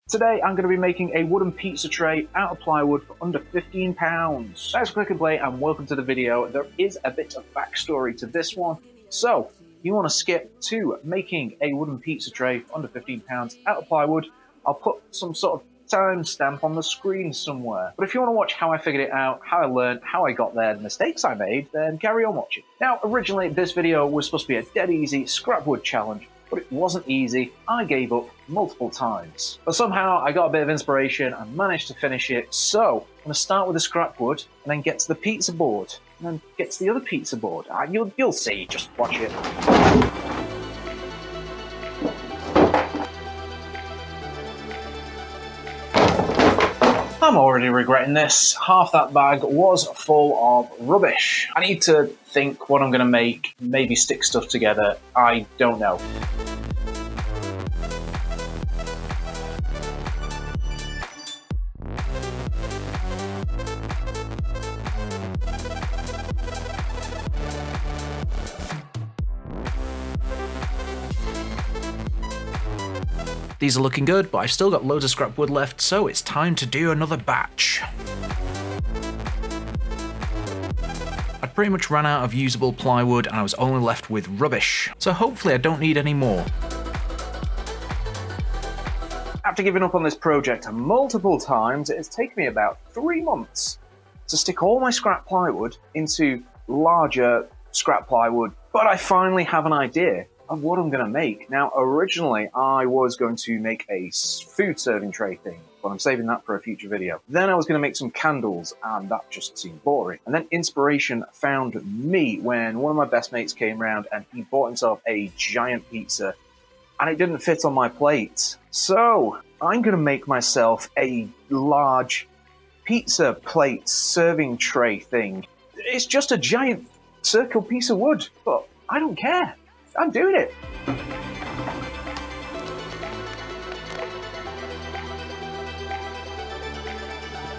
Today I'm going to be making a wooden pizza tray out of plywood for under £15. Let's click and play and welcome to the video. There is a bit of backstory to this one. So, you want to skip to making a wooden pizza tray for under £15 out of plywood. I'll put some sort of timestamp on the screen somewhere. But if you want to watch how I figured it out, how I learned, how I got there, the mistakes I made, then carry on watching. Now, originally this video was supposed to be a dead easy scrap wood challenge, but it wasn't easy. I gave up multiple times. But somehow I got a bit of inspiration and managed to finish it. So I'm going to start with the scrap wood and then get to the pizza board and then get to the other pizza board. You'll see, just watch it. I'm already regretting this. Half that bag was full of rubbish. I need to think what I'm going to make, maybe stick stuff together. I don't know. These are looking good, but I've still got loads of scrap wood left, so it's time to do another batch. I pretty much ran out of usable plywood and I was only left with rubbish, so hopefully I don't need any more. After giving up on this project multiple times, it has taken me about 3 months to stick all my scrap plywood into larger scrap plywood, but I finally have an idea of what I'm going to make. Now, originally, I was going to make a food serving tray thing, but I'm saving that for a future video. Then I was going to make some candles, and that just seemed boring. And then inspiration found me when one of my best mates came around and he bought himself a giant pizza, and it didn't fit on my plate. So, I'm going to make myself a large pizza plate serving tray thing. It's just a giant circle piece of wood, but I don't care. I'm doing it.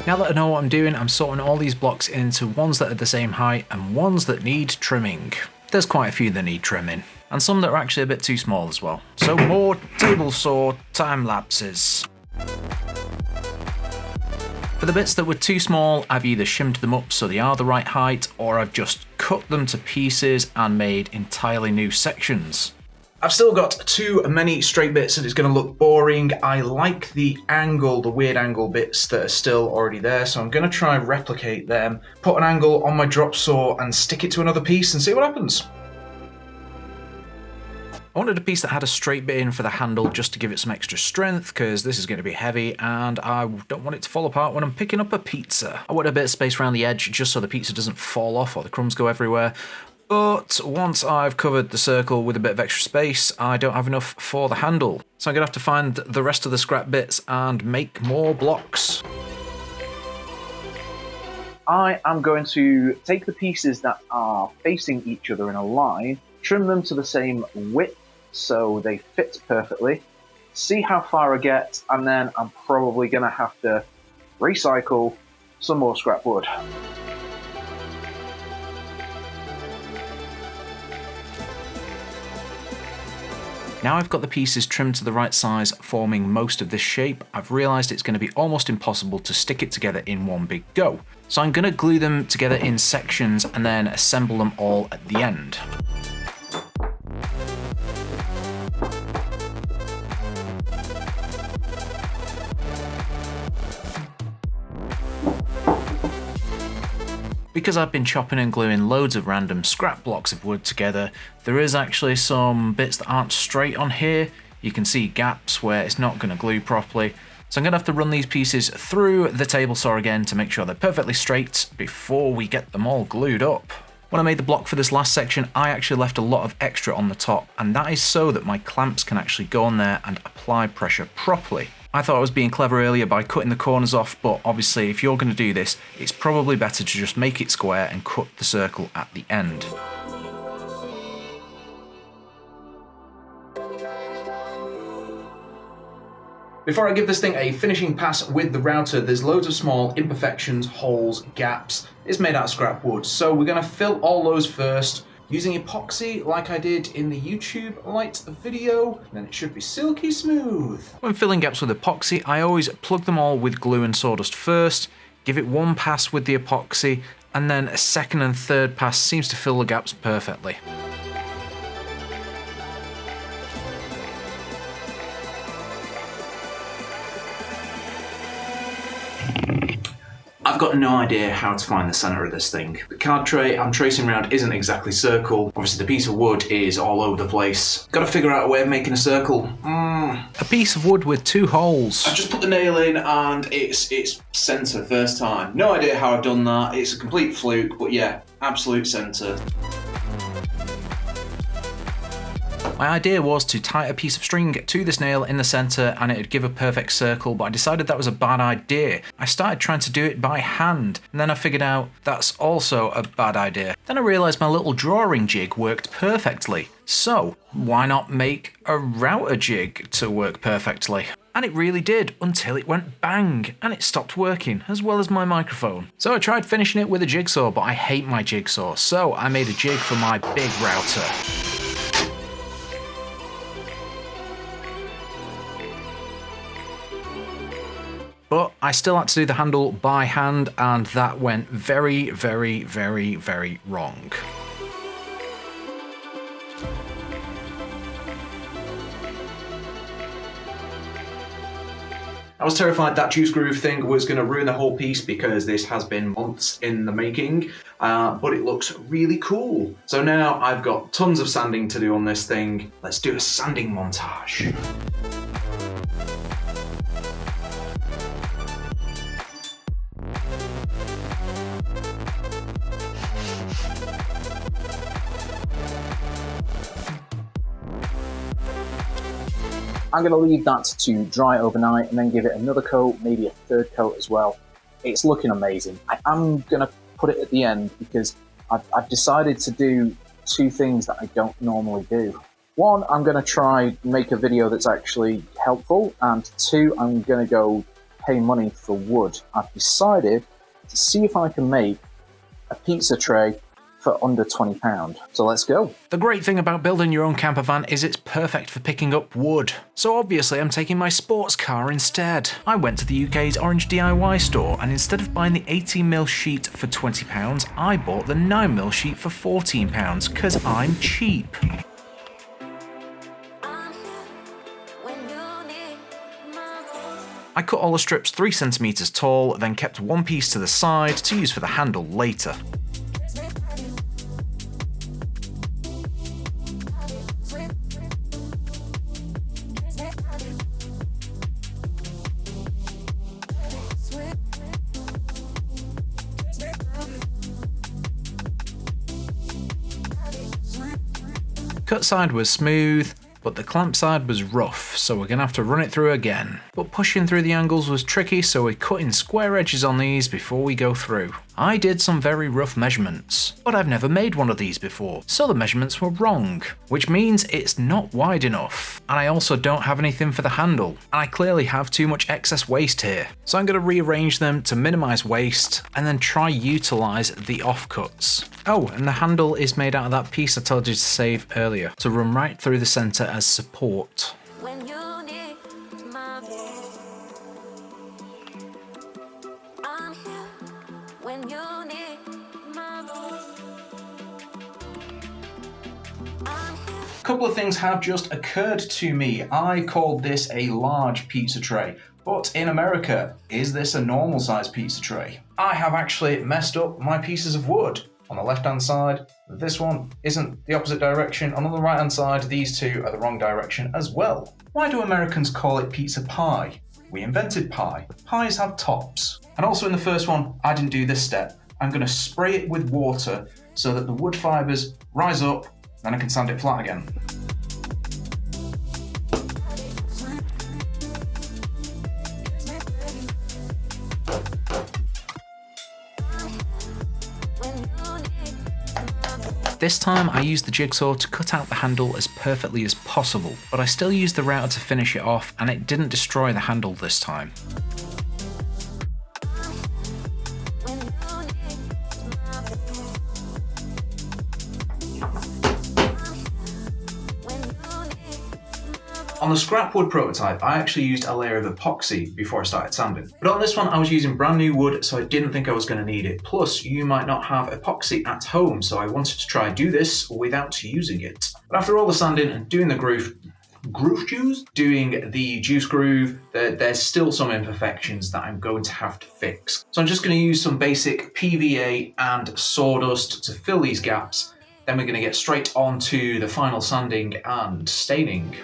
Now that I know what I'm doing, I'm sorting all these blocks into ones that are the same height and ones that need trimming. There's quite a few that need trimming, and some that are actually a bit too small as well. So more table saw time lapses. For the bits that were too small, I've either shimmed them up so they are the right height, or I've just cut them to pieces and made entirely new sections. I've still got too many straight bits and it's going to look boring. I like the angle, the weird angle bits that are still already there, so I'm going to try and replicate them, put an angle on my drop saw and stick it to another piece and see what happens. I wanted a piece that had a straight bit in for the handle just to give it some extra strength, because this is going to be heavy and I don't want it to fall apart when I'm picking up a pizza. I want a bit of space around the edge just so the pizza doesn't fall off or the crumbs go everywhere. But once I've covered the circle with a bit of extra space, I don't have enough for the handle. So I'm going to have to find the rest of the scrap bits and make more blocks. I am going to take the pieces that are facing each other in a line, trim them to the same width so they fit perfectly, see how far I get, and then I'm probably going to have to recycle some more scrap wood. Now I've got the pieces trimmed to the right size, forming most of this shape, I've realised it's going to be almost impossible to stick it together in one big go. So I'm going to glue them together in sections and then assemble them all at the end. Because I've been chopping and gluing loads of random scrap blocks of wood together, there is actually some bits that aren't straight on here. You can see gaps where it's not going to glue properly. So I'm going to have to run these pieces through the table saw again to make sure they're perfectly straight before we get them all glued up. When I made the block for this last section, I actually left a lot of extra on the top, and that is so that my clamps can actually go on there and apply pressure properly. I thought I was being clever earlier by cutting the corners off, but obviously if you're going to do this, it's probably better to just make it square and cut the circle at the end. Before I give this thing a finishing pass with the router, there's loads of small imperfections, holes, gaps. It's made out of scrap wood, so we're going to fill all those first, using epoxy like I did in the YouTube light video, then it should be silky smooth. When filling gaps with epoxy, I always plug them all with glue and sawdust first, give it one pass with the epoxy, and then a second and third pass seems to fill the gaps perfectly. I've got no idea how to find the centre of this thing. The card tray I'm tracing around isn't exactly circle. Obviously the piece of wood is all over the place. Got to figure out a way of making a circle. A piece of wood with 2 holes. I just put the nail in and it's centre first time. No idea how I've done that. It's a complete fluke, but yeah, absolute centre. My idea was to tie a piece of string to this nail in the centre and it'd give a perfect circle, but I decided that was a bad idea. I started trying to do it by hand, and then I figured out that's also a bad idea. Then I realised my little drawing jig worked perfectly. So, why not make a router jig to work perfectly? And it really did, until it went bang, and it stopped working, as well as my microphone. So I tried finishing it with a jigsaw, but I hate my jigsaw, so I made a jig for my big router. But I still had to do the handle by hand, and that went very, very, very, very wrong. I was terrified that juice groove thing was going to ruin the whole piece because this has been months in the making, but it looks really cool. So now I've got tons of sanding to do on this thing. Let's do a sanding montage. I'm going to leave that to dry overnight and then give it another coat, maybe a third coat as well. It's looking amazing. I'm going to put it at the end because I've decided to do 2 things that I don't normally do. 1, I'm going to try make a video that's actually helpful, and 2, I'm going to go pay money for wood. I've decided to see if I can make a pizza tray for under £20. So let's go. The great thing about building your own camper van is it's perfect for picking up wood. So obviously I'm taking my sports car instead. I went to the UK's Orange DIY store, and instead of buying the 18mm sheet for £20, I bought the 9mm sheet for £14 because I'm cheap. I cut all the strips 3cm tall, then kept one piece to the side to use for the handle later. Cut side was smooth, but the clamp side was rough, so we're gonna have to run it through again. But pushing through the angles was tricky, so we're cutting square edges on these before we go through. I did some very rough measurements, but I've never made one of these before, so the measurements were wrong, which means it's not wide enough. And I also don't have anything for the handle, and I clearly have too much excess waste here. So I'm gonna rearrange them to minimize waste, and then try utilize the offcuts. Oh, and the handle is made out of that piece I told you to save earlier, to run right through the center as support. When you need my voice, I'm here. When you need my voice, I'm here. A couple of things have just occurred to me. I called this a large pizza tray, but in America, is this a normal size pizza tray? I have actually messed up my pieces of wood. On the left hand side, this one isn't the opposite direction, and on the right hand side, these 2 are the wrong direction as well. Why do Americans call it pizza pie? We invented pie. Pies have tops. And also in the first one, I didn't do this step. I'm going to spray it with water so that the wood fibres rise up, then I can sand it flat again. This time I used the jigsaw to cut out the handle as perfectly as possible, but I still used the router to finish it off, and it didn't destroy the handle this time. On the scrap wood prototype, I actually used a layer of epoxy before I started sanding. But on this one, I was using brand new wood, so I didn't think I was going to need it. Plus, you might not have epoxy at home, so I wanted to try do this without using it. But after all the sanding and doing the doing the juice groove, there's still some imperfections that I'm going to have to fix. So I'm just going to use some basic PVA and sawdust to fill these gaps. Then we're going to get straight on to the final sanding and staining.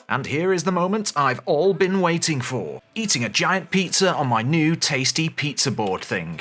And here is the moment I've all been waiting for. Eating a giant pizza on my new tasty pizza board thing.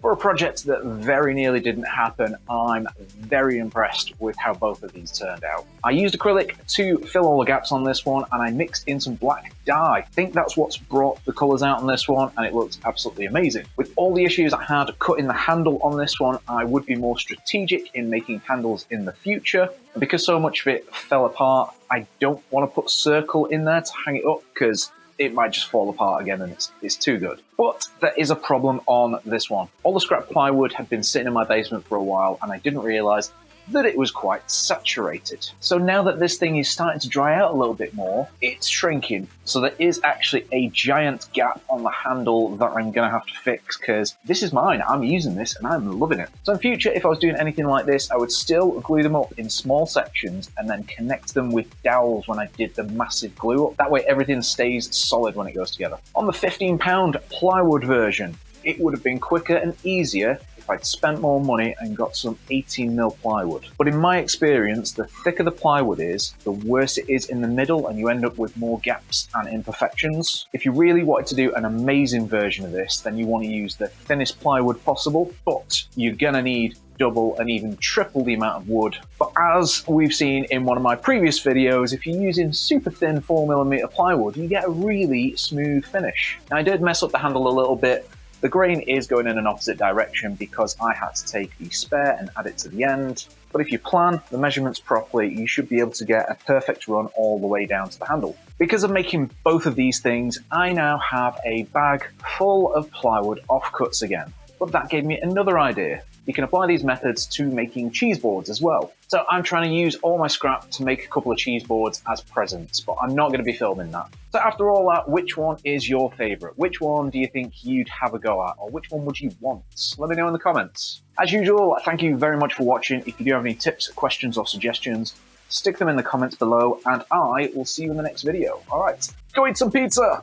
For a project that very nearly didn't happen, I'm very impressed with how both of these turned out. I used acrylic to fill all the gaps on this one, and I mixed in some black dye. I think that's what's brought the colours out on this one, and it looks absolutely amazing. With all the issues I had cutting the handle on this one, I would be more strategic in making handles in the future. And because so much of it fell apart, I don't want to put circle in there to hang it up, because it might just fall apart again and it's too good. But there is a problem on this one. All the scrap plywood had been sitting in my basement for a while, and I didn't realise that it was quite saturated. So now that this thing is starting to dry out a little bit more, it's shrinking. So there is actually a giant gap on the handle that I'm going to have to fix, because this is mine. I'm using this and I'm loving it. So in future, if I was doing anything like this, I would still glue them up in small sections and then connect them with dowels when I did the massive glue up. That way everything stays solid when it goes together. On the £15 plywood version, it would have been quicker and easier if I'd spent more money and got some 18mm plywood. But in my experience, the thicker the plywood is, the worse it is in the middle, and you end up with more gaps and imperfections. If you really wanted to do an amazing version of this, then you want to use the thinnest plywood possible, but you're gonna need double and even triple the amount of wood. But as we've seen in one of my previous videos, if you're using super thin 4mm plywood, you get a really smooth finish. Now, I did mess up the handle a little bit. The grain is going in an opposite direction because I had to take the spare and add it to the end. But if you plan the measurements properly, you should be able to get a perfect run all the way down to the handle. Because of making both of these things, I now have a bag full of plywood offcuts again. But that gave me another idea. You can apply these methods to making cheese boards as well. So I'm trying to use all my scrap to make a couple of cheese boards as presents, but I'm not going to be filming that. So after all that, which one is your favourite? Which one do you think you'd have a go at? Or which one would you want? Let me know in the comments. As usual, thank you very much for watching. If you do have any tips, questions or suggestions, stick them in the comments below, and I will see you in the next video. Alright, go eat some pizza!